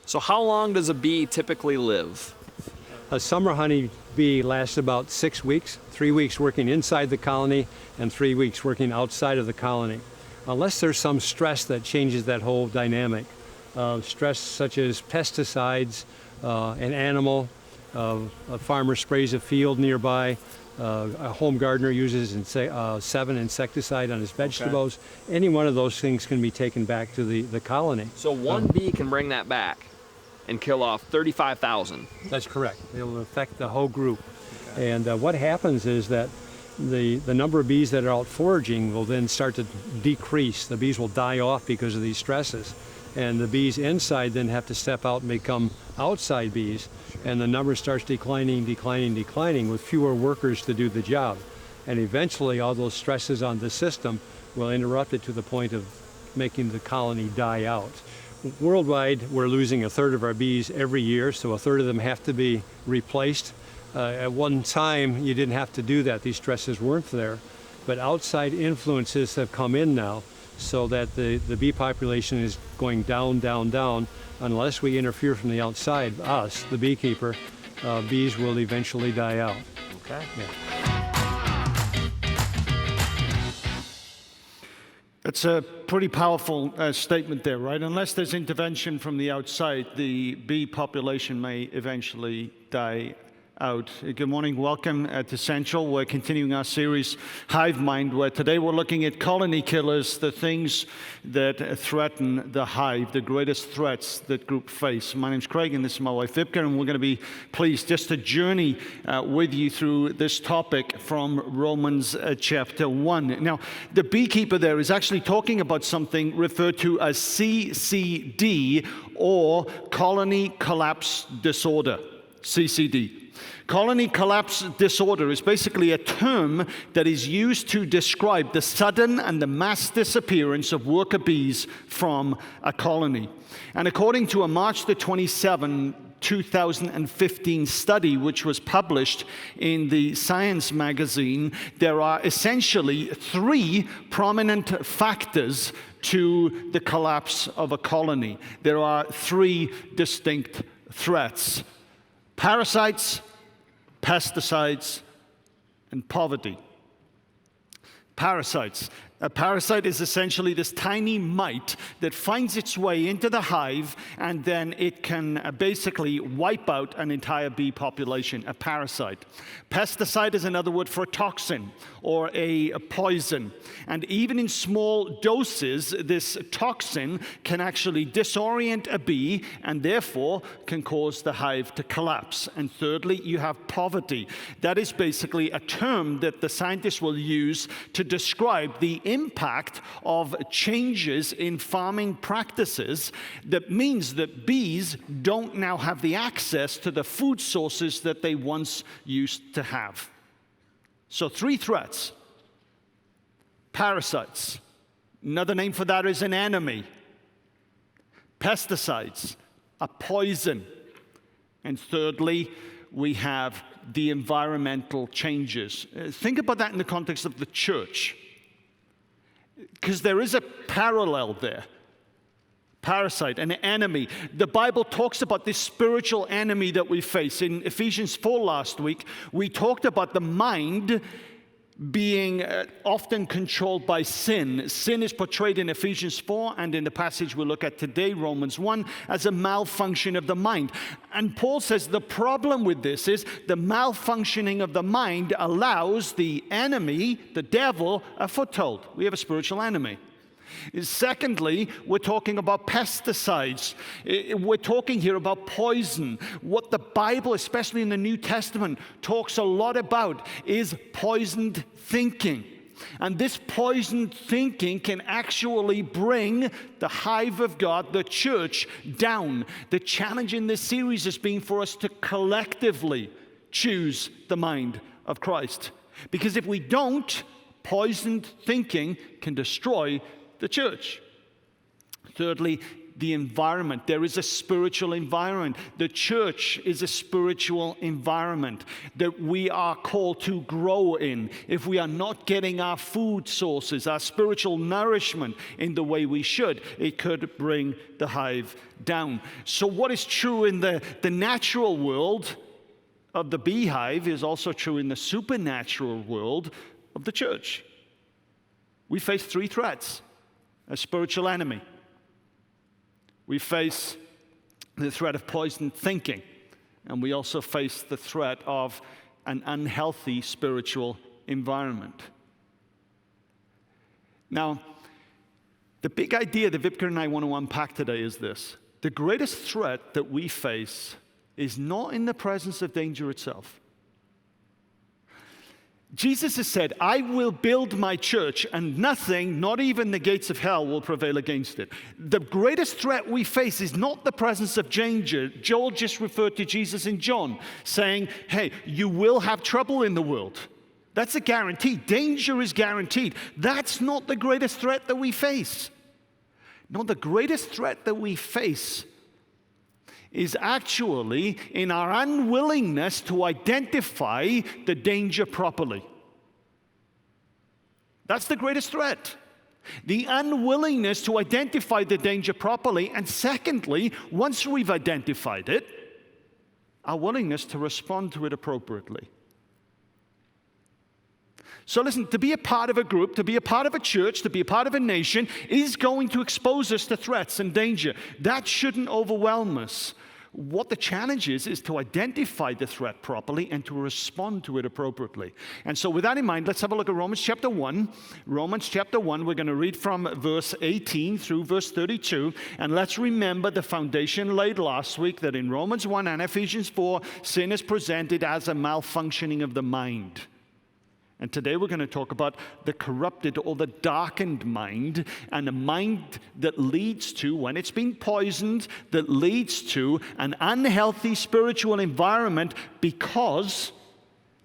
So how long does a bee typically live? A summer honey bee lasts about 6 weeks, 3 weeks working inside the colony and 3 weeks working outside of the colony. Unless there's some stress that changes that whole dynamic. Stress such as pesticides, an animal, a farmer sprays a field nearby, a home gardener uses 7 insecticide on his vegetables. Okay. Any one of those things can be taken back to the colony. So one bee can bring that back and kill off 35,000. That's correct. It'll affect the whole group. Okay. And what happens is that the number of bees that are out foraging will then start to decrease. The bees will die off because of these stresses. And the bees inside then have to step out and become outside bees. And the number starts declining with fewer workers to do the job. And eventually all those stresses on the system will interrupt it to the point of making the colony die out. Worldwide, we're losing a third of our bees every year, so a third of them have to be replaced. At one time, you didn't have to do that. These stresses weren't there. But outside influences have come in now, so that the bee population is going down. Unless we interfere from the outside, us, the beekeeper, bees will eventually die out. Okay. Yeah. It's a pretty powerful statement there, right? Unless there's intervention from the outside, the bee population may eventually die out. Good morning, welcome to Central. We're continuing our series, Hive Mind, where today we're looking at colony killers, the things that threaten the hive, the greatest threats that group face. My name's Craig, and this is my wife, Wibke, and we're going to be pleased just to journey with you through this topic from Romans chapter 1. Now, the beekeeper there is actually talking about something referred to as CCD, or colony collapse disorder, CCD. Colony collapse disorder is basically a term that is used to describe the sudden and the mass disappearance of worker bees from a colony. And according to a March the 27th, 2015 study, which was published in the Science magazine, there are essentially 3 prominent factors to the collapse of a colony. There are 3 distinct threats: parasites, pesticides, and poverty. Parasites. A parasite is essentially this tiny mite that finds its way into the hive, and then it can basically wipe out an entire bee population, a parasite. Pesticide is another word for a toxin or a poison. And even in small doses, this toxin can actually disorient a bee and therefore can cause the hive to collapse. And thirdly, you have poverty. That is basically a term that the scientists will use to describe the impact of changes in farming practices that means that bees don't now have the access to the food sources that they once used to have. So 3 threats. Parasites. Another name for that is an enemy. Pesticides, a poison. And thirdly, we have the environmental changes. Think about that in the context of the church, because there is a parallel there. Parasite, an enemy. The Bible talks about this spiritual enemy that we face. In Ephesians 4 last week, we talked about the mind being often controlled by sin. Sin is portrayed in Ephesians 4 and in the passage we'll look at today, Romans 1, as a malfunction of the mind. And Paul says the problem with this is the malfunctioning of the mind allows the enemy, the devil, a foothold. We have a spiritual enemy. Secondly, we're talking about pesticides. We're talking here about poison. What the Bible, especially in the New Testament, talks a lot about is poisoned thinking. And this poisoned thinking can actually bring the hive of God, the church, down. The challenge in this series has been for us to collectively choose the mind of Christ. Because if we don't, poisoned thinking can destroy the church. Thirdly, the environment. There is a spiritual environment. The church is a spiritual environment that we are called to grow in. If we are not getting our food sources, our spiritual nourishment in the way we should, it could bring the hive down. So what is true in the natural world of the beehive is also true in the supernatural world of the church. We face three threats: a spiritual enemy. We face the threat of poisoned thinking, and we also face the threat of an unhealthy spiritual environment. Now, the big idea that Wibke and I want to unpack today is this: the greatest threat that we face is not in the presence of danger itself. Jesus has said, I will build my church, and nothing, not even the gates of hell, will prevail against it. The greatest threat we face is not the presence of danger. Joel just referred to Jesus in John, saying, hey, you will have trouble in the world. That's a guarantee. Danger is guaranteed. That's not the greatest threat that we face. No, the greatest threat that we face is actually in our unwillingness to identify the danger properly. That's the greatest threat. The unwillingness to identify the danger properly, and secondly, once we've identified it, our willingness to respond to it appropriately. So listen, to be a part of a group, to be a part of a church, to be a part of a nation is going to expose us to threats and danger. That shouldn't overwhelm us. What the challenge is to identify the threat properly and to respond to it appropriately. And so with that in mind, let's have a look at Romans chapter 1. Romans chapter 1, we're going to read from verse 18 through verse 32. And let's remember the foundation laid last week that in Romans 1 and Ephesians 4, sin is presented as a malfunctioning of the mind. And today we're going to talk about the corrupted or the darkened mind, and a mind that leads to, when it's been poisoned, that leads to an unhealthy spiritual environment because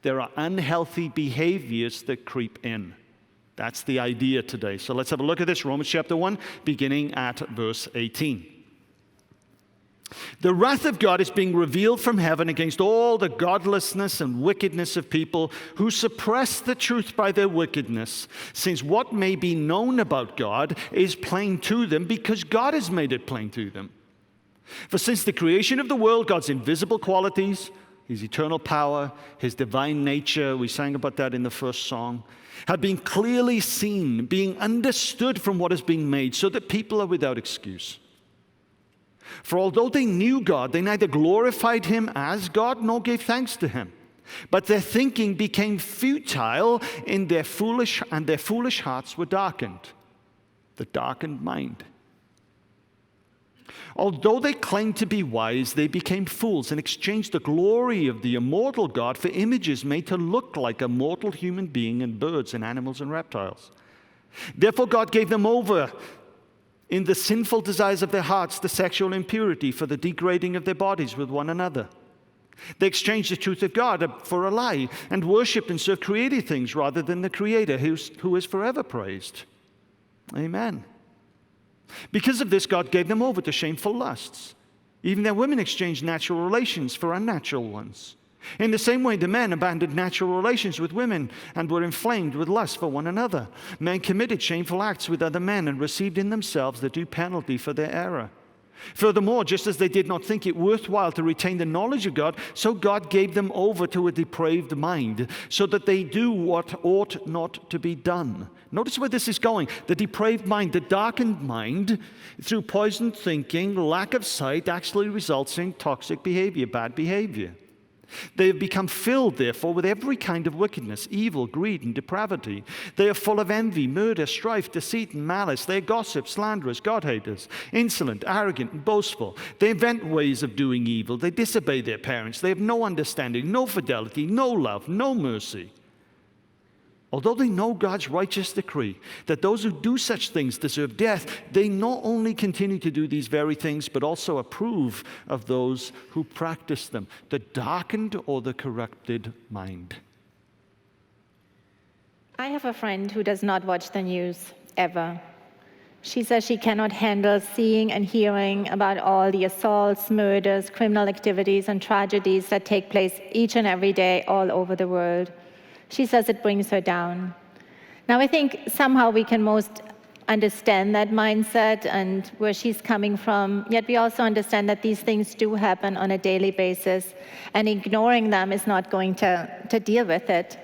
there are unhealthy behaviors that creep in. That's the idea today. So let's have a look at this. Romans chapter 1, beginning at verse 18. The wrath of God is being revealed from heaven against all the godlessness and wickedness of people who suppress the truth by their wickedness, since what may be known about God is plain to them because God has made it plain to them. For since the creation of the world, God's invisible qualities, his eternal power, his divine nature, we sang about that in the first song, have been clearly seen, being understood from what has been made, so that people are without excuse. For although they knew God, they neither glorified him as God nor gave thanks to him. But their thinking became futile and their foolish hearts were darkened. The darkened mind. Although they claimed to be wise, they became fools and exchanged the glory of the immortal God for images made to look like a mortal human being and birds and animals and reptiles. Therefore God gave them over in the sinful desires of their hearts, the sexual impurity, for the degrading of their bodies with one another. They exchanged the truth of God for a lie and worshipped and served created things rather than the Creator who is forever praised. Amen. Because of this, God gave them over to shameful lusts. Even their women exchanged natural relations for unnatural ones. In the same way, the men abandoned natural relations with women and were inflamed with lust for one another. Men committed shameful acts with other men and received in themselves the due penalty for their error. Furthermore, just as they did not think it worthwhile to retain the knowledge of God, so God gave them over to a depraved mind, so that they do what ought not to be done. Notice where this is going. The depraved mind, the darkened mind, through poisoned thinking, lack of sight, actually results in toxic behavior, bad behavior. They have become filled, therefore, with every kind of wickedness, evil, greed, and depravity. They are full of envy, murder, strife, deceit, and malice. They are gossips, slanderers, God-haters, insolent, arrogant, and boastful. They invent ways of doing evil. They disobey their parents. They have no understanding, no fidelity, no love, no mercy. Although they know God's righteous decree that those who do such things deserve death, they not only continue to do these very things, but also approve of those who practice them. The darkened or the corrupted mind. I have a friend who does not watch the news, ever. She says she cannot handle seeing and hearing about all the assaults, murders, criminal activities, and tragedies that take place each and every day all over the world. She says it brings her down. Now, I think somehow we can most understand that mindset and where she's coming from, yet we also understand that these things do happen on a daily basis, and ignoring them is not going to deal with it.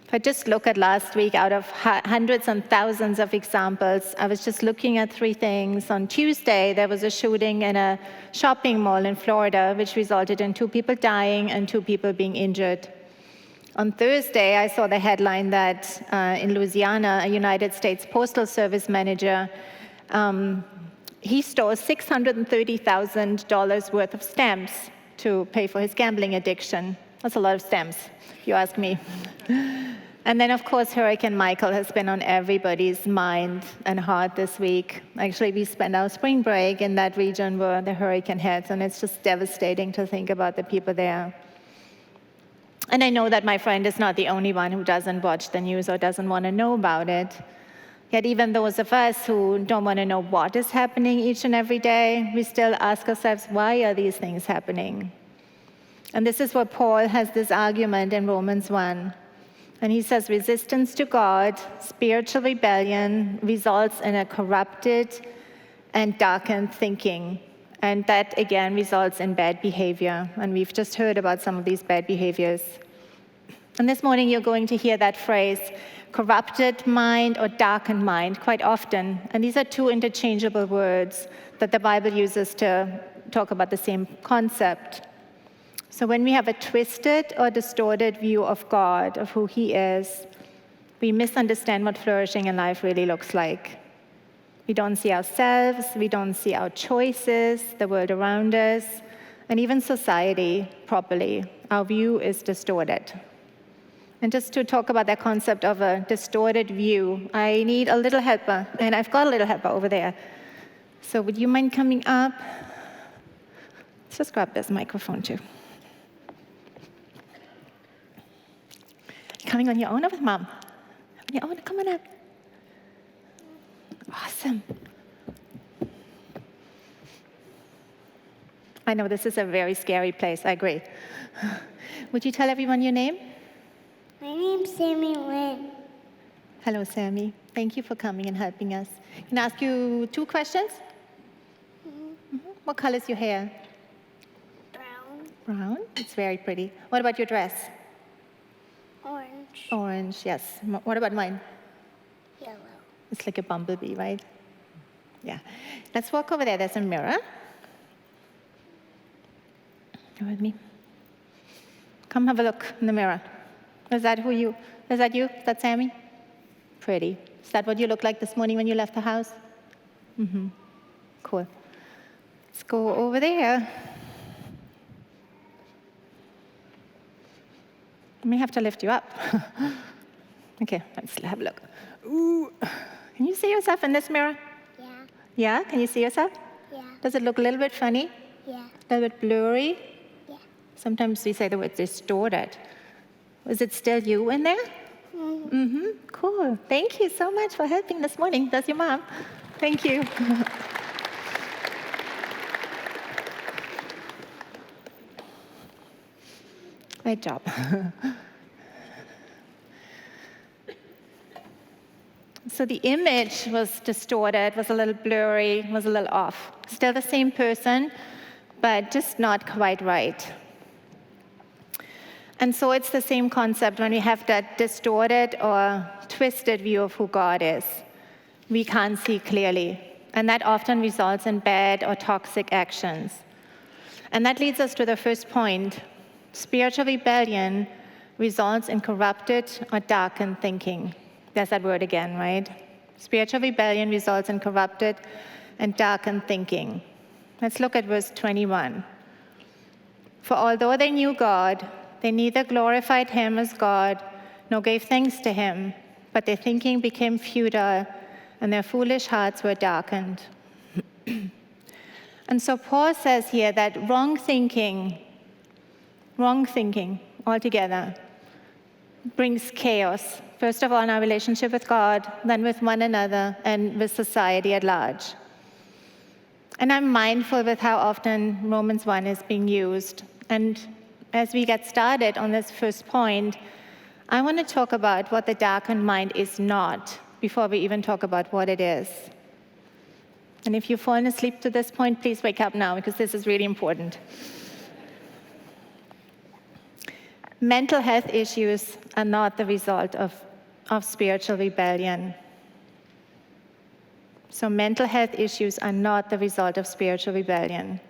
If I just look at last week, out of hundreds and thousands of examples, I was just looking at 3 things. On Tuesday, there was a shooting in a shopping mall in Florida, which resulted in 2 people dying and 2 people being injured. On Thursday, I saw the headline that in Louisiana, a United States Postal Service manager, he stole $630,000 worth of stamps to pay for his gambling addiction. That's a lot of stamps, if you ask me. And then, of course, Hurricane Michael has been on everybody's mind and heart this week. Actually, we spent our spring break in that region where the hurricane hits, and it's just devastating to think about the people there. And I know that my friend is not the only one who doesn't watch the news or doesn't want to know about it. Yet even those of us who don't want to know what is happening each and every day, we still ask ourselves, why are these things happening? And this is where Paul has this argument in Romans 1. And he says resistance to God, spiritual rebellion, results in a corrupted and darkened thinking. And that, again, results in bad behavior. And we've just heard about some of these bad behaviors. And this morning you're going to hear that phrase, corrupted mind or darkened mind, quite often. And these are 2 interchangeable words that the Bible uses to talk about the same concept. So when we have a twisted or distorted view of God, of who he is, we misunderstand what flourishing in life really looks like. We don't see ourselves, we don't see our choices, the world around us, and even society properly. Our view is distorted. And just to talk about that concept of a distorted view, I need a little helper, and I've got a little helper over there. So would you mind coming up? Let's just grab this microphone too. Coming on your own or with Mom? On your own, come on up. Awesome. I know this is a very scary place, I agree. Would you tell everyone your name? My name's Sammy Lynn. Hello, Sammy. Thank you for coming and helping us. Can I ask you 2 questions? Mm-hmm. What color is your hair? Brown. Brown. It's very pretty. What about your dress? Orange. Orange, yes. What about mine? Yellow. It's like a bumblebee, right? Yeah. Let's walk over there. There's a mirror. Come with me. Come have a look in the mirror. Is that you? Is that Sammy? Pretty. Is that what you looked like this morning when you left the house? Mm-hmm. Cool. Let's go over there. I may have to lift you up. Okay, let's have a look. Ooh. Can you see yourself in this mirror? Yeah. Yeah? Can you see yourself? Yeah. Does it look a little bit funny? Yeah. A little bit blurry? Yeah. Sometimes we say the word distorted. Is it still you in there? Mm-hmm. Cool. Thank you so much for helping this morning. That's your mom. Thank you. Great job. So the image was distorted, was a little blurry, was a little off. Still the same person, but just not quite right. And so it's the same concept when we have that distorted or twisted view of who God is. We can't see clearly, and that often results in bad or toxic actions. And that leads us to the first point. Spiritual rebellion results in corrupted or darkened thinking. There's that word again, right? Spiritual rebellion results in corrupted and darkened thinking. Let's look at verse 21. For although they knew God, they neither glorified him as God nor gave thanks to him, but their thinking became futile and their foolish hearts were darkened. And so Paul says here that wrong thinking altogether, brings chaos, first of all in our relationship with God, then with one another, and with society at large. And I'm mindful with how often Romans 1 is being used. And as we get started on this first point, I want to talk about what the darkened mind is not before we even talk about what it is. And if you've fallen asleep to this point, please wake up now, because this is really important. Mental health issues are not the result of spiritual rebellion. So mental health issues are not the result of spiritual rebellion.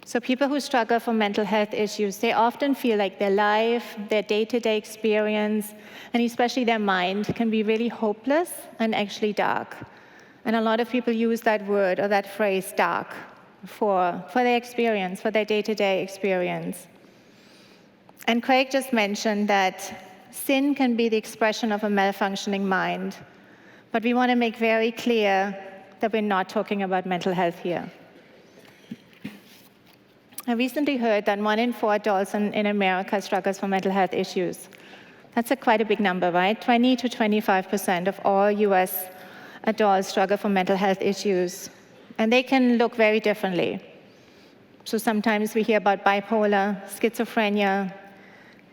So people who struggle from mental health issues, they often feel like their life, their day-to-day experience, and especially their mind can be really hopeless and actually dark. And a lot of people use that word or that phrase, dark, for their experience, for their day-to-day experience. And Craig just mentioned that sin can be the expression of a malfunctioning mind. But we want to make very clear that we're not talking about mental health here. I recently heard that 1 in 4 adults in America struggles from mental health issues. That's quite a big number, right? 20 to 25% of all US adults struggle from mental health issues. And they can look very differently. So sometimes we hear about bipolar, schizophrenia,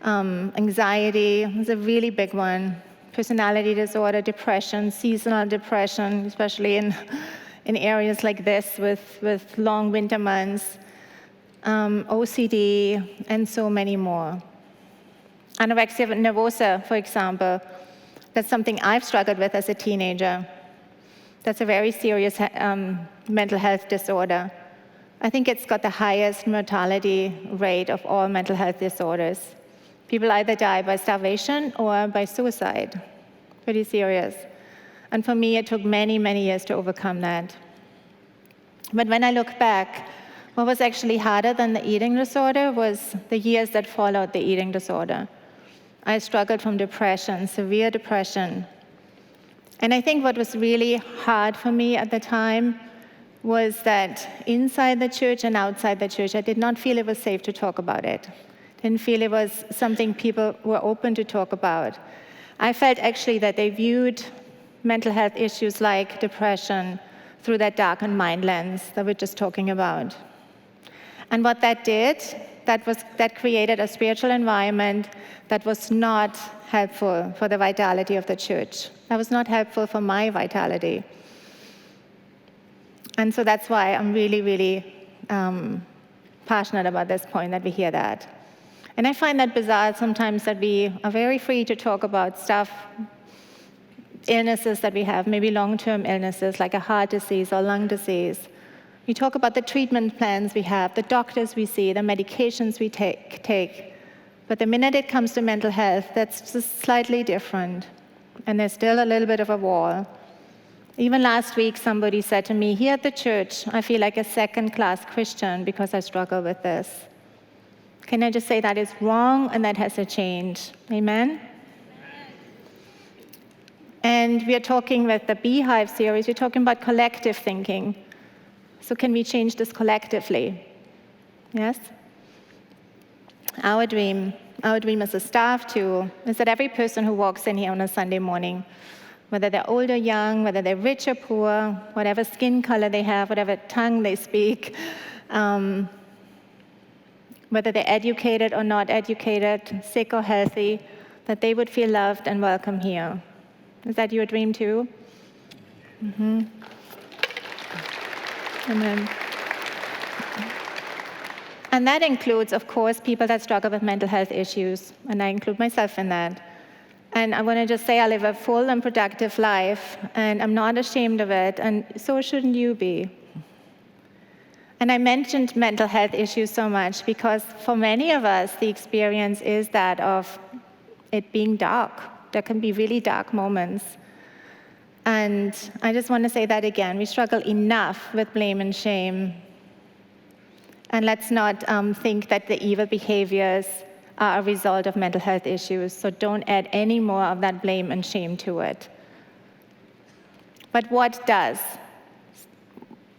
anxiety is a really big one, personality disorder, depression, seasonal depression, especially in areas like this with long winter months, OCD, and so many more. Anorexia nervosa, for example, that's something I've struggled with as a teenager. That's a very serious mental health disorder. I think it's got the highest mortality rate of all mental health disorders. People either die by starvation or by suicide. Pretty serious. And for me, it took many, many years to overcome that. But when I look back, what was actually harder than the eating disorder was the years that followed the eating disorder. I struggled from depression, severe depression. And I think what was really hard for me at the time was that inside the church and outside the church, I did not feel it was safe to talk about it. Didn't feel it was something people were open to talk about. I felt actually that they viewed mental health issues like depression through that darkened mind lens that we're just talking about. And what that did, that created a spiritual environment that was not helpful for the vitality of the church. That was not helpful for my vitality. And so that's why I'm really, really passionate about this point, that we hear that. And I find that bizarre sometimes that we are very free to talk about stuff, illnesses that we have, maybe long-term illnesses like a heart disease or lung disease. We talk about the treatment plans we have, the doctors we see, the medications we take. But the minute it comes to mental health, that's just slightly different. And there's still a little bit of a wall. Even last week, somebody said to me, here at the church, I feel like a second-class Christian because I struggle with this. Can I just say that is wrong and that has to change? Amen? And we are talking with the Hive series, we're talking about collective thinking. So can we change this collectively? Yes? Our dream as a staff too, is that every person who walks in here on a Sunday morning, whether they're old or young, whether they're rich or poor, whatever skin color they have, whatever tongue they speak, whether they're educated or not educated, sick or healthy, that they would feel loved and welcome here. Is that your dream too? Mm-hmm. Amen. And that includes, of course, people that struggle with mental health issues, and I include myself in that. And I want to just say I live a full and productive life, and I'm not ashamed of it, and so shouldn't you be. And I mentioned mental health issues so much because for many of us, the experience is that of it being dark. There can be really dark moments. And I just want to say that again. We struggle enough with blame and shame. And let's not think that the evil behaviors are a result of mental health issues. So don't add any more of that blame and shame to it. But what does?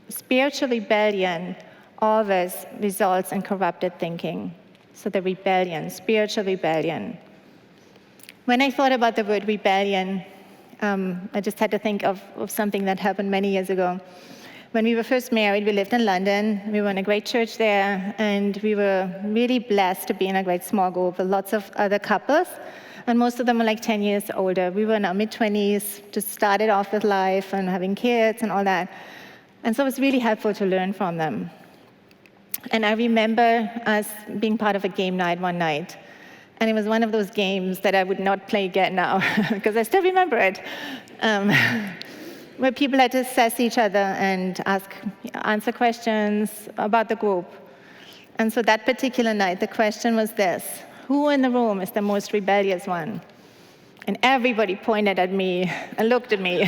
Spiritual rebellion always results in corrupted thinking. So the rebellion, spiritual rebellion. When I thought about the word rebellion, I just had to think of something that happened many years ago. When we were first married, we lived in London. We were in a great church there, and we were really blessed to be in a great small group with lots of other couples, and most of them were like 10 years older. We were in our mid-20s, just started off with life and having kids and all that. And so it was really helpful to learn from them. And I remember us being part of a game night one night. And it was one of those games that I would not play again now, because I still remember it. Where people had to assess each other and answer questions about the group. And so that particular night, the question was this: who in the room is the most rebellious one? And everybody pointed at me and looked at me.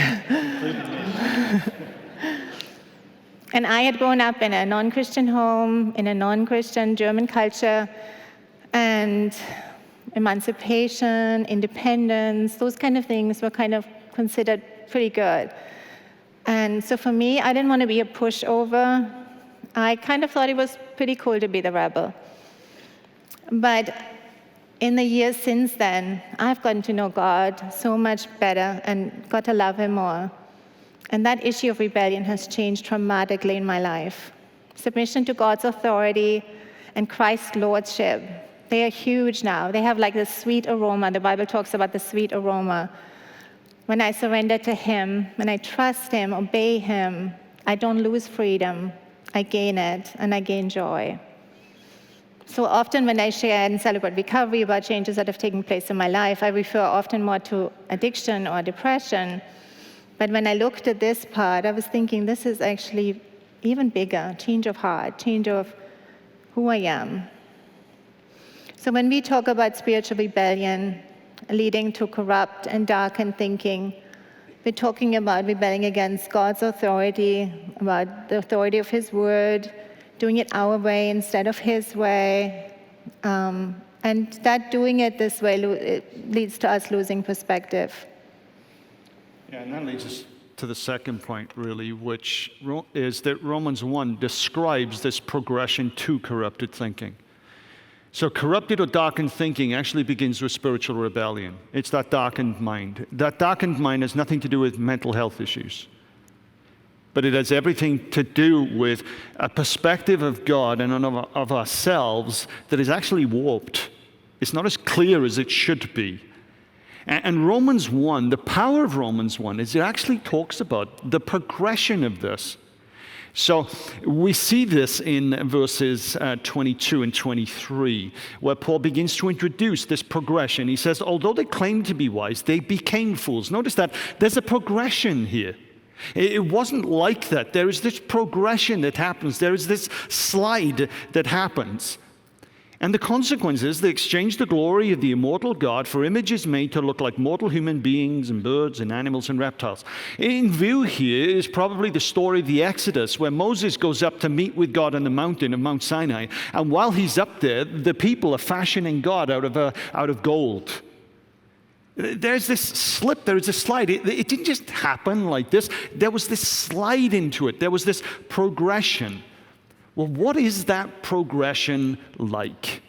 And I had grown up in a non-Christian home, in a non-Christian German culture, and emancipation, independence, those kind of things were kind of considered pretty good. And so for me, I didn't want to be a pushover. I kind of thought it was pretty cool to be the rebel. But in the years since then, I've gotten to know God so much better and got to love Him more. And that issue of rebellion has changed dramatically in my life. Submission to God's authority and Christ's lordship, they are huge now. They have like this sweet aroma. The Bible talks about the sweet aroma. When I surrender to Him, when I trust Him, obey Him, I don't lose freedom. I gain it, and I gain joy. So often when I share and celebrate recovery about changes that have taken place in my life, I refer often more to addiction or depression. But when I looked at this part, I was thinking this is actually even bigger, change of heart, change of who I am. So when we talk about spiritual rebellion, leading to corrupt and darkened thinking, we're talking about rebelling against God's authority, about the authority of His word, doing it our way instead of His way, and that doing it this way it leads to us losing perspective. Yeah, and that leads us to the second point, really, which is that Romans 1 describes this progression to corrupted thinking. So corrupted or darkened thinking actually begins with spiritual rebellion. It's that darkened mind. That darkened mind has nothing to do with mental health issues, but it has everything to do with a perspective of God and of ourselves that is actually warped. It's not as clear as it should be. And Romans 1, the power of Romans 1 is it actually talks about the progression of this. So we see this in verses 22 and 23, where Paul begins to introduce this progression. He says, although they claimed to be wise, they became fools. Notice that there's a progression here. It wasn't like that. There is this progression that happens. There is this slide that happens. And the consequence is they exchanged the glory of the immortal God for images made to look like mortal human beings and birds and animals and reptiles. In view here is probably the story of the Exodus, where Moses goes up to meet with God on the mountain of Mount Sinai. And while he's up there, the people are fashioning God out of gold. There's this slip, there's this slide. It didn't just happen like this. There was this slide into it. There was this progression. Well, what is that progression like?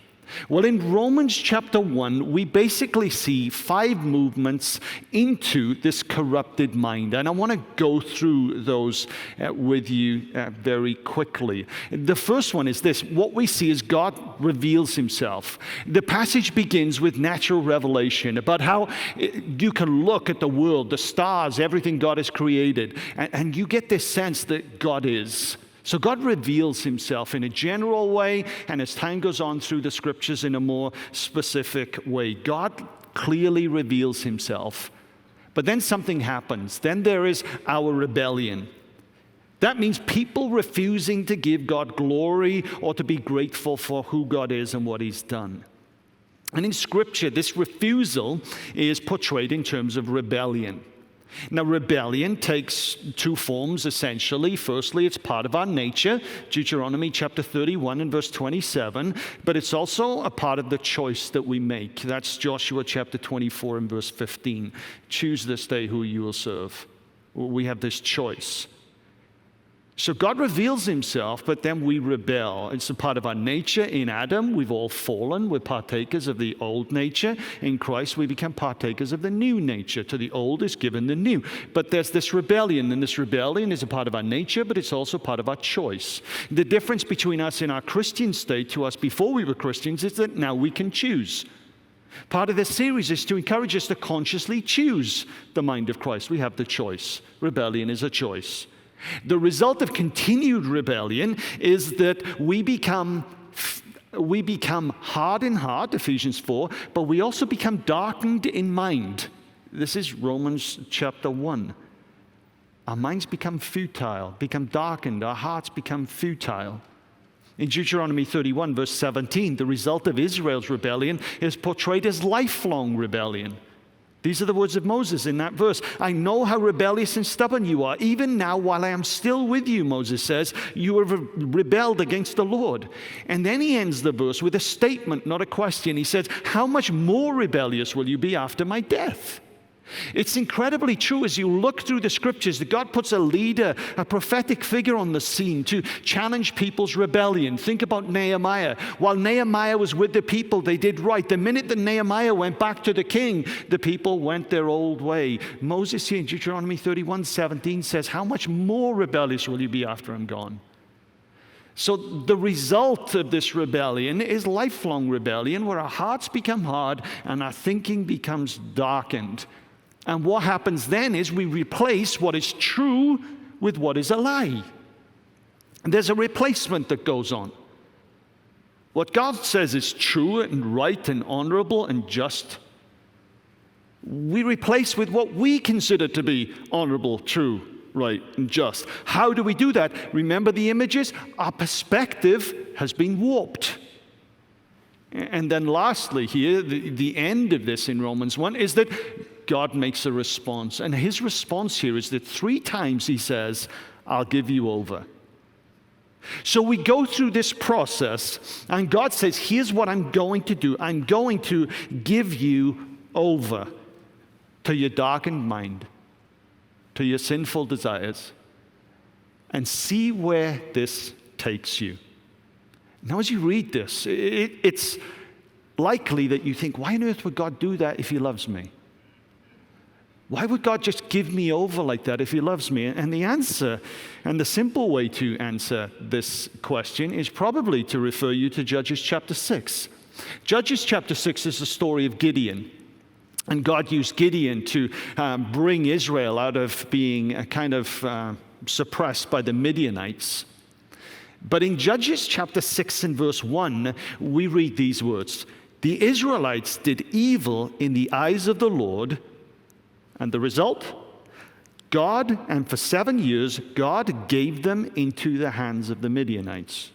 Well, in Romans chapter 1, we basically see 5 movements into this corrupted mind. And I want to go through those with you very quickly. The first one is this. What we see is God reveals Himself. The passage begins with natural revelation about how you can look at the world, the stars, everything God has created, and you get this sense that God is. So God reveals Himself in a general way, and as time goes on through the scriptures in a more specific way. God clearly reveals Himself. But then something happens. Then there is our rebellion. That means people refusing to give God glory or to be grateful for who God is and what He's done. And in Scripture, this refusal is portrayed in terms of rebellion. Now, rebellion takes 2 forms, essentially. Firstly, it's part of our nature, Deuteronomy chapter 31 and verse 27, but it's also a part of the choice that we make. That's Joshua chapter 24 and verse 15. Choose this day who you will serve. We have this choice. So God reveals himself, but then we rebel. It's a part of our nature. In Adam, we've all fallen. We're partakers of the old nature. In Christ, we become partakers of the new nature. To the old is given the new. But there's this rebellion, and this rebellion is a part of our nature, but it's also part of our choice. The difference between us in our Christian state to us before we were Christians is that now we can choose. Part of this series is to encourage us to consciously choose the mind of Christ. We have the choice. Rebellion is a choice. The result of continued rebellion is that we become hard in heart, Ephesians 4, but we also become darkened in mind. This is Romans chapter 1. Our minds become futile, become darkened, our hearts become futile. In Deuteronomy 31, verse 17, the result of Israel's rebellion is portrayed as lifelong rebellion. These are the words of Moses in that verse. I know how rebellious and stubborn you are. Even now, while I am still with you, Moses says, you have rebelled against the Lord. And then he ends the verse with a statement, not a question. He says, how much more rebellious will you be after my death? It's incredibly true as you look through the scriptures that God puts a leader, a prophetic figure on the scene to challenge people's rebellion. Think about Nehemiah. While Nehemiah was with the people, they did right. The minute that Nehemiah went back to the king, the people went their old way. Moses here in Deuteronomy 31:17 says, how much more rebellious will you be after I'm gone? So the result of this rebellion is lifelong rebellion, where our hearts become hard and our thinking becomes darkened. And what happens then is we replace what is true with what is a lie. And there's a replacement that goes on. What God says is true and right and honorable and just, we replace with what we consider to be honorable, true, right, and just. How do we do that? Remember the images? Our perspective has been warped. And then lastly here, the end of this in Romans 1 is that God makes a response. And his response here is that 3 times he says, I'll give you over. So we go through this process, and God says, here's what I'm going to do. I'm going to give you over to your darkened mind, to your sinful desires, and see where this takes you. Now, as you read this, it's likely that you think, why on earth would God do that if he loves me? Why would God just give me over like that if he loves me? And the answer, and the simple way to answer this question, is probably to refer you to Judges chapter 6. Judges chapter 6 is the story of Gideon. And God used Gideon to bring Israel out of being kind of suppressed by the Midianites. But in Judges chapter 6 and verse 1, we read these words. The Israelites did evil in the eyes of the Lord, and the result? God, and for 7 years, God gave them into the hands of the Midianites.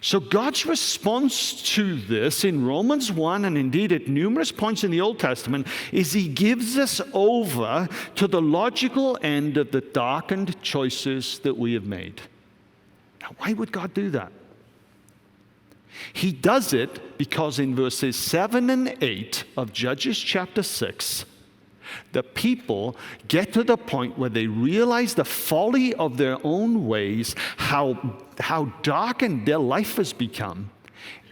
So God's response to this in Romans 1, and indeed at numerous points in the Old Testament, is he gives us over to the logical end of the darkened choices that we have made. Now, why would God do that? He does it because in verses 7 and 8 of Judges chapter 6, the people get to the point where they realize the folly of their own ways, how darkened their life has become,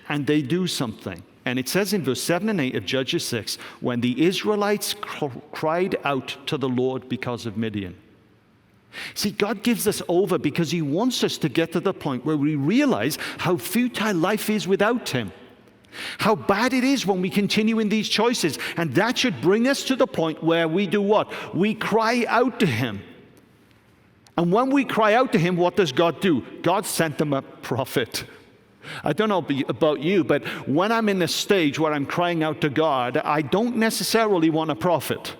and they do something. And it says in verse 7 and 8 of Judges 6, when the Israelites cried out to the Lord because of Midian. See, God gives us over because he wants us to get to the point where we realize how futile life is without him. How bad it is when we continue in these choices. And that should bring us to the point where we do what? We cry out to him. And when we cry out to him, what does God do? God sent them a prophet. I don't know about you, but when I'm in a stage where I'm crying out to God, I don't necessarily want a prophet.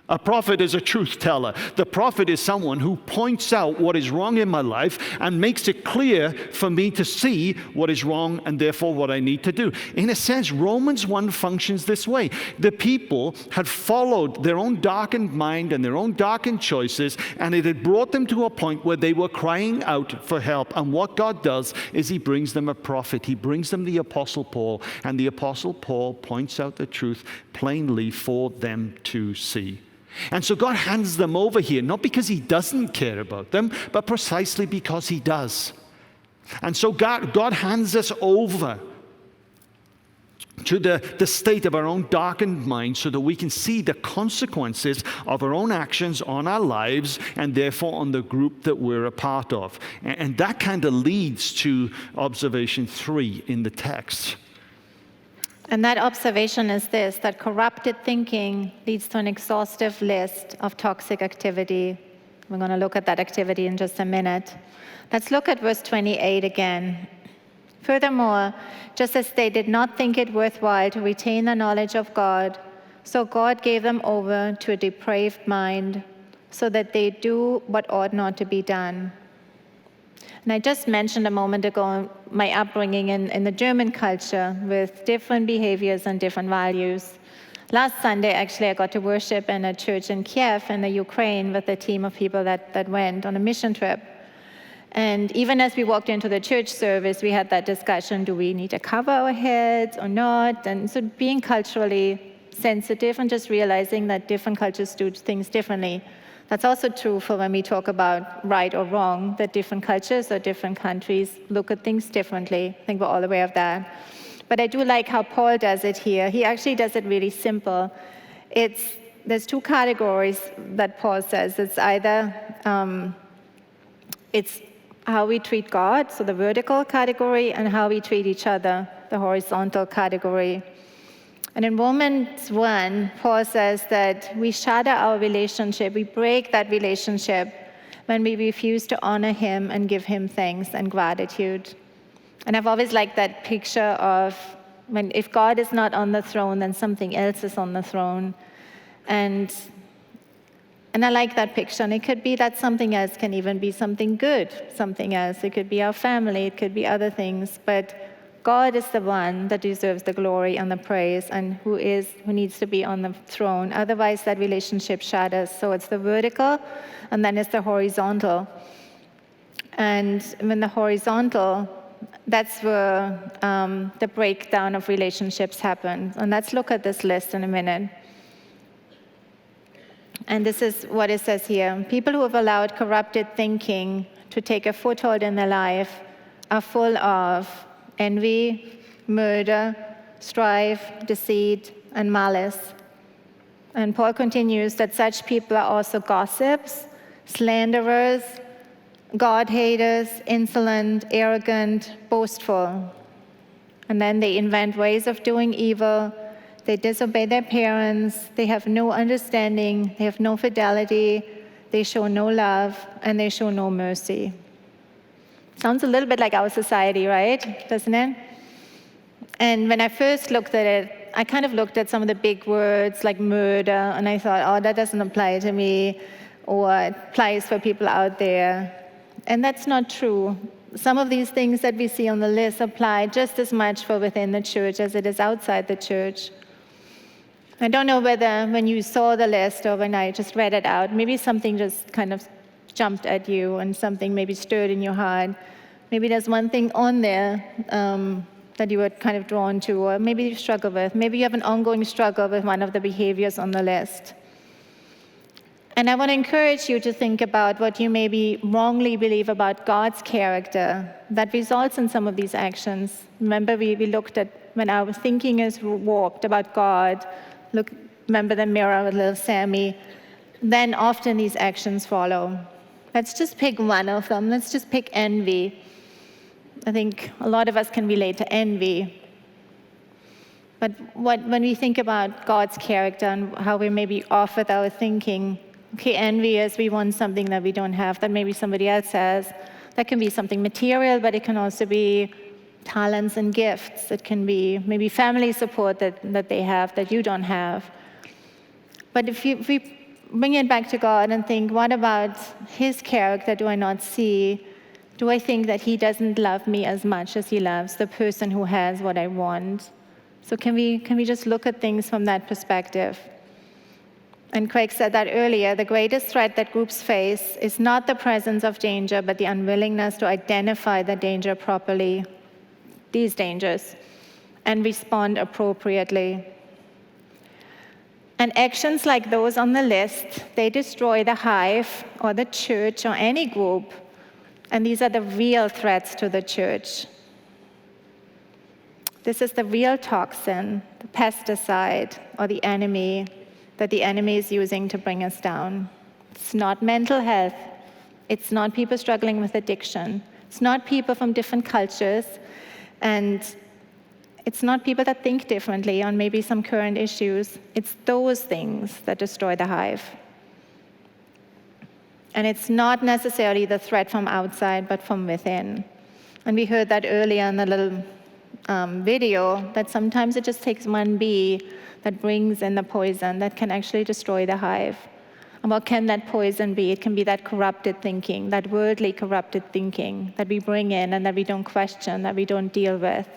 A prophet is a truth teller. The prophet is someone who points out what is wrong in my life and makes it clear for me to see what is wrong and therefore what I need to do. In a sense, Romans 1 functions this way. The people had followed their own darkened mind and their own darkened choices, and it had brought them to a point where they were crying out for help. And what God does is he brings them a prophet. He brings them the Apostle Paul, and the Apostle Paul points out the truth plainly for them to see. And so God hands them over here, not because he doesn't care about them, but precisely because he does. And so God hands us over to the state of our own darkened mind so that we can see the consequences of our own actions on our lives and therefore on the group that we're a part of. And that kind of leads to observation 3 in the text. And that observation is this, that corrupted thinking leads to an exhaustive list of toxic activity. We're going to look at that activity in just a minute. Let's look at verse 28 again. Furthermore, just as they did not think it worthwhile to retain the knowledge of God, so God gave them over to a depraved mind, so that they do what ought not to be done. And I just mentioned a moment ago my upbringing in the German culture with different behaviors and different values. Last Sunday, actually, I got to worship in a church in Kiev in the Ukraine with a team of people that went on a mission trip. And even as we walked into the church service, we had that discussion, do we need to cover our heads or not? And so being culturally sensitive and just realizing that different cultures do things differently. That's also true for when we talk about right or wrong, that different cultures or different countries look at things differently. I think we're all aware of that. But I do like how Paul does it here. He actually does it really simple. There's 2 categories that Paul says. It's either it's how we treat God, so the vertical category, and how we treat each other, the horizontal category. And in Romans 1, Paul says that we shatter our relationship, we break that relationship when we refuse to honor him and give him thanks and gratitude. And I've always liked that picture of if God is not on the throne, then something else is on the throne. And I like that picture. And it could be that something else can even be something good, something else. It could be our family, it could be other things. But God is the one that deserves the glory and the praise and who needs to be on the throne. Otherwise, that relationship shatters. So it's the vertical, and then it's the horizontal. And when the horizontal, that's where the breakdown of relationships happens. And let's look at this list in a minute. And this is what it says here. People who have allowed corrupted thinking to take a foothold in their life are full of envy, murder, strife, deceit, and malice. And Paul continues that such people are also gossips, slanderers, God-haters, insolent, arrogant, boastful. And then they invent ways of doing evil. They disobey their parents. They have no understanding. They have no fidelity. They show no love, and they show no mercy. Sounds a little bit like our society, right? Doesn't it? And when I first looked at it, I kind of looked at some of the big words like murder, and I thought, oh, that doesn't apply to me, or it applies for people out there. And that's not true. Some of these things that we see on the list apply just as much for within the church as it is outside the church. I don't know whether when you saw the list or when I just read it out, maybe something just kind of jumped at you and something maybe stirred in your heart. Maybe there's one thing on there that you were kind of drawn to, or maybe you struggle with. Maybe you have an ongoing struggle with one of the behaviors on the list. And I want to encourage you to think about what you maybe wrongly believe about God's character that results in some of these actions. Remember, we looked at when our thinking is warped about God. Remember the mirror with little Sammy? Then often these actions follow. Let's just pick one of them. Let's just pick envy. I think a lot of us can relate to envy. But when we think about God's character and how we may be off with our thinking, okay, envy is we want something that we don't have, that maybe somebody else has. That can be something material, but it can also be talents and gifts. It can be maybe family support that they have that you don't have. But if we bring it back to God and think, what about his character do I not see? Do I think that he doesn't love me as much as he loves the person who has what I want? So can we just look at things from that perspective? And Craig said that earlier, the greatest threat that groups face is not the presence of danger, but the unwillingness to identify the danger properly, these dangers, and respond appropriately. And actions like those on the list, they destroy the hive or the church or any group. And these are the real threats to the church. This is the real toxin, the pesticide, or the enemy that the enemy is using to bring us down. It's not mental health. It's not people struggling with addiction. It's not people from different cultures. And it's not people that think differently on maybe some current issues. It's those things that destroy the hive. And it's not necessarily the threat from outside, but from within. And we heard that earlier in the little video, that sometimes it just takes one bee that brings in the poison that can actually destroy the hive. And what can that poison be? It can be that corrupted thinking, that worldly corrupted thinking that we bring in and that we don't question, that we don't deal with.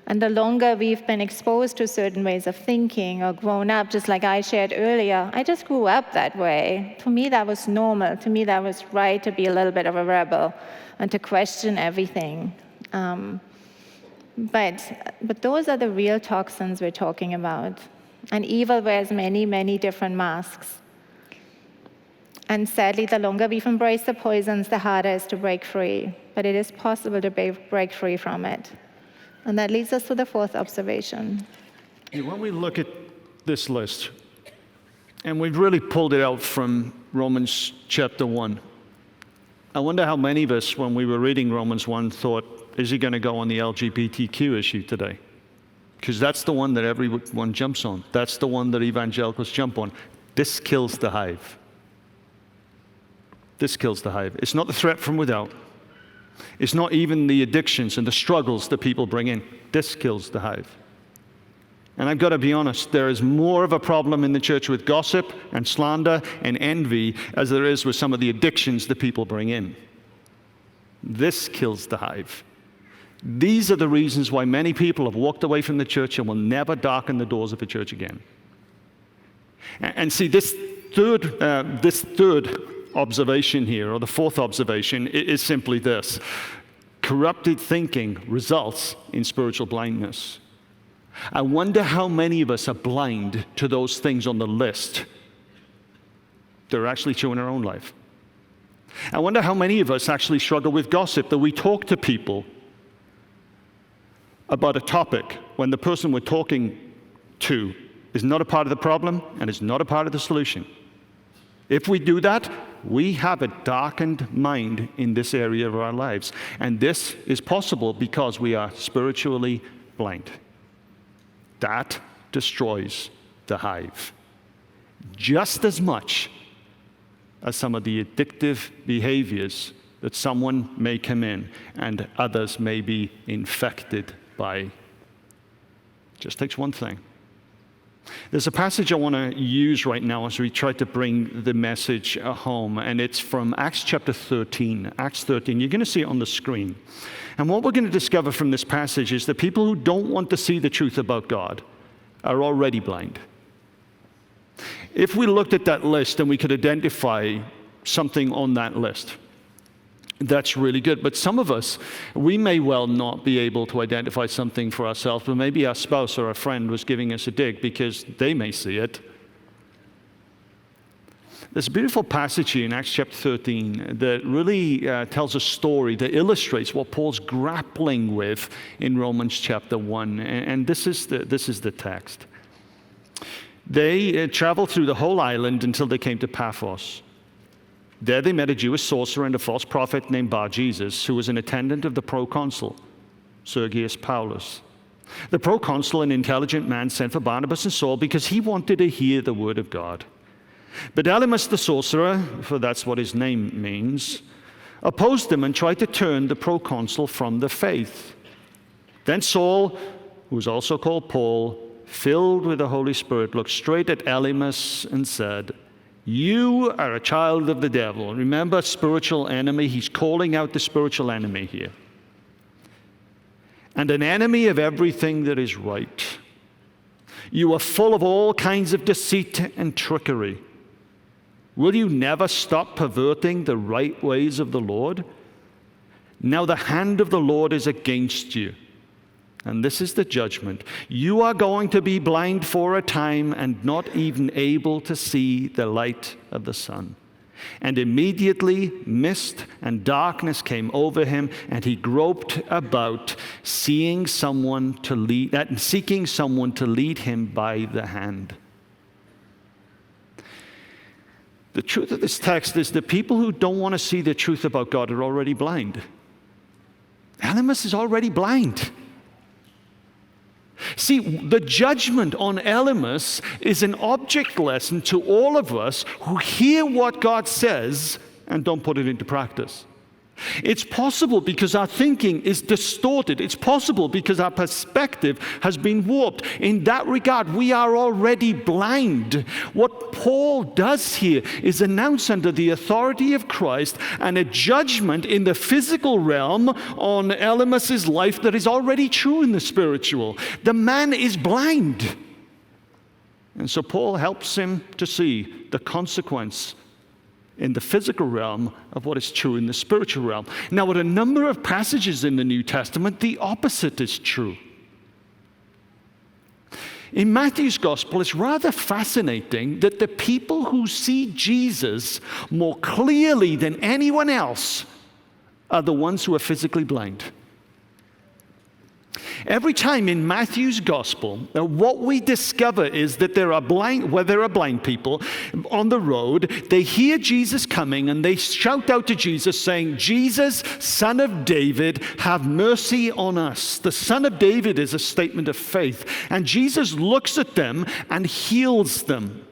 And the longer we've been exposed to certain ways of thinking or grown up, just like I shared earlier, I just grew up that way. To me, that was normal. To me, that was right to be a little bit of a rebel and to question everything. But those are the real toxins we're talking about. And evil wears many, many different masks. And sadly, the longer we've embraced the poisons, the harder it is to break free. But it is possible to break free from it. And that leads us to the fourth observation. When we look at this list, and we've really pulled it out from Romans chapter 1, I wonder how many of us, when we were reading Romans 1, thought, is he going to go on the LGBTQ issue today? Because that's the one that everyone jumps on. That's the one that evangelicals jump on. This kills the hive. This kills the hive. It's not the threat from without. It's not even the addictions and the struggles that people bring in. This kills the hive. And I've got to be honest, there is more of a problem in the church with gossip and slander and envy as there is with some of the addictions that people bring in. This kills the hive. These are the reasons why many people have walked away from the church and will never darken the doors of a church again. And see, this third observation here, or the fourth observation, is simply this. Corrupted thinking results in spiritual blindness. I wonder how many of us are blind to those things on the list that are actually true in our own life. I wonder how many of us actually struggle with gossip, that we talk to people about a topic when the person we're talking to is not a part of the problem and is not a part of the solution. If we do that, we have a darkened mind in this area of our lives. And this is possible because we are spiritually blind. That destroys the hive just as much as some of the addictive behaviors that someone may come in and others may be infected by. Just takes one thing. There's a passage I want to use right now as we try to bring the message home, and it's from Acts chapter 13. Acts 13, you're going to see it on the screen. And what we're going to discover from this passage is that people who don't want to see the truth about God are already blind. If we looked at that list and we could identify something on that list, that's really good. But some of us, we may well not be able to identify something for ourselves, but maybe our spouse or a friend was giving us a dig because they may see it. There's a beautiful passage here in Acts chapter 13 that really tells a story that illustrates what Paul's grappling with in Romans chapter 1. And this is the text. They traveled through the whole island until they came to Paphos. There they met a Jewish sorcerer and a false prophet named Bar-Jesus, who was an attendant of the proconsul, Sergius Paulus. The proconsul, an intelligent man, sent for Barnabas and Saul because he wanted to hear the word of God. But Elymas the sorcerer, for that's what his name means, opposed them and tried to turn the proconsul from the faith. Then Saul, who was also called Paul, filled with the Holy Spirit, looked straight at Elymas and said, "You are a child of the devil." Remember, spiritual enemy. He's calling out the spiritual enemy here. "And an enemy of everything that is right. You are full of all kinds of deceit and trickery. Will you never stop perverting the right ways of the Lord? Now the hand of the Lord is against you. And this is the judgment. You are going to be blind for a time and not even able to see the light of the sun. And immediately mist and darkness came over him, and he groped about, seeking someone to lead him by the hand. The truth of this text is that people who don't want to see the truth about God are already blind. Elymas is already blind. See, the judgment on Elymas is an object lesson to all of us who hear what God says and don't put it into practice. It's possible because our thinking is distorted. It's possible because our perspective has been warped. In that regard, we are already blind. What Paul does here is announce under the authority of Christ and a judgment in the physical realm on Elymas's life that is already true in the spiritual. The man is blind. And so Paul helps him to see the consequence in the physical realm of what is true in the spiritual realm. Now, with a number of passages in the New Testament, the opposite is true. In Matthew's gospel, it's rather fascinating that the people who see Jesus more clearly than anyone else are the ones who are physically blind. Every time in Matthew's gospel, what we discover is that there are blind people on the road. They hear Jesus coming and they shout out to Jesus saying, "Jesus, Son of David, have mercy on us." The Son of David is a statement of faith. And Jesus looks at them and heals them.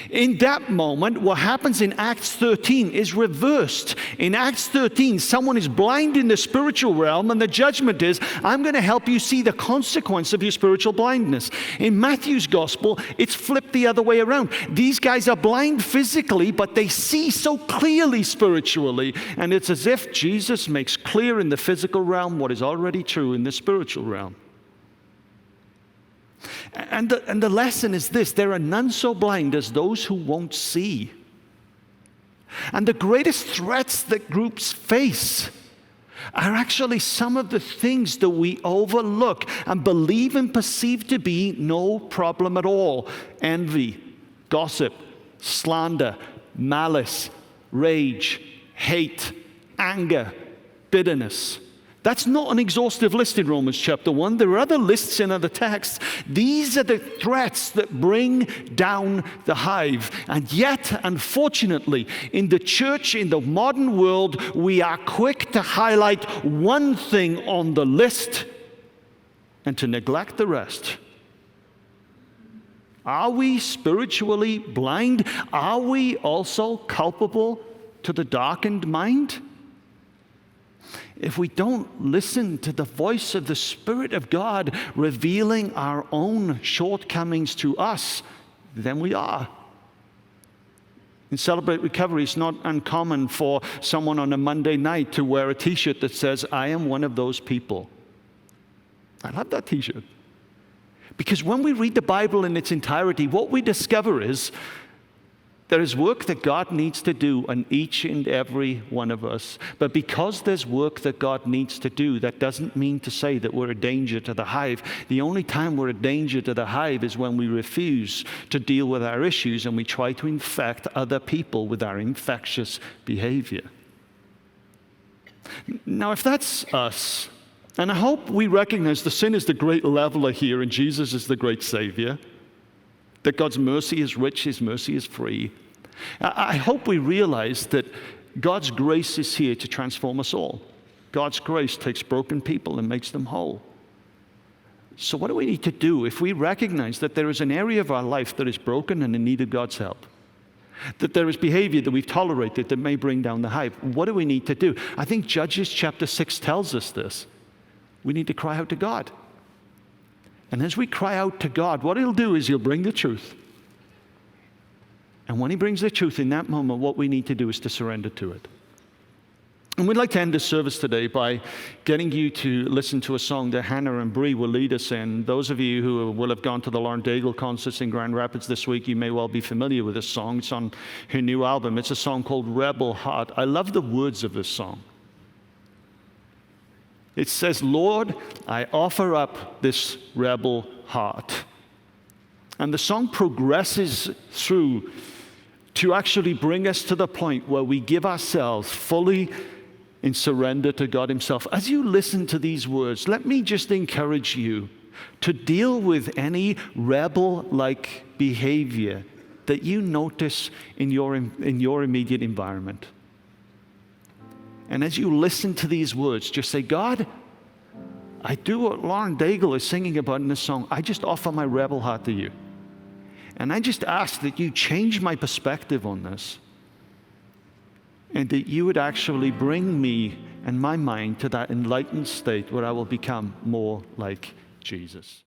In that moment, what happens in Acts 13 is reversed. In Acts 13, someone is blind in the spiritual realm, and the judgment is, I'm going to help you see the consequence of your spiritual blindness. In Matthew's gospel, it's flipped the other way around. These guys are blind physically, but they see so clearly spiritually, and it's as if Jesus makes clear in the physical realm what is already true in the spiritual realm. And the lesson is this: there are none so blind as those who won't see. And the greatest threats that groups face are actually some of the things that we overlook and believe and perceive to be no problem at all. Envy, gossip, slander, malice, rage, hate, anger, bitterness. That's not an exhaustive list in Romans chapter 1. There are other lists in other texts. These are the threats that bring down the hive. And yet, unfortunately, in the church, in the modern world, we are quick to highlight one thing on the list and to neglect the rest. Are we spiritually blind? Are we also culpable to the darkened mind? If we don't listen to the voice of the Spirit of God revealing our own shortcomings to us, then we are. In Celebrate Recovery, it's not uncommon for someone on a Monday night to wear a t-shirt that says, "I am one of those people." I love that t-shirt. Because when we read the Bible in its entirety, what we discover is there is work that God needs to do on each and every one of us. But because there's work that God needs to do, that doesn't mean to say that we're a danger to the hive. The only time we're a danger to the hive is when we refuse to deal with our issues and we try to infect other people with our infectious behavior. Now, if that's us, and I hope we recognize the sin is the great leveler here and Jesus is the great Savior, that God's mercy is rich, His mercy is free. I hope we realize that God's grace is here to transform us all. God's grace takes broken people and makes them whole. So what do we need to do if we recognize that there is an area of our life that is broken and in need of God's help? That there is behavior that we've tolerated that may bring down the hive. What do we need to do? I think Judges chapter 6 tells us this. We need to cry out to God. And as we cry out to God, what He'll do is He'll bring the truth. And when He brings the truth in that moment, what we need to do is to surrender to it. And we'd like to end this service today by getting you to listen to a song that Hannah and Bree will lead us in. Those of you who will have gone to the Lauren Daigle concerts in Grand Rapids this week, you may well be familiar with this song. It's on her new album. It's a song called Rebel Heart. I love the words of this song. It says, Lord, I offer up this rebel heart. And the song progresses through to actually bring us to the point where we give ourselves fully in surrender to God himself. As you listen to these words, let me just encourage you to deal with any rebel-like behavior that you notice in your immediate environment. And as you listen to these words, just say, God, I do what Lauren Daigle is singing about in this song. I just offer my rebel heart to you. And I just ask that you change my perspective on this, and that you would actually bring me and my mind to that enlightened state where I will become more like Jesus.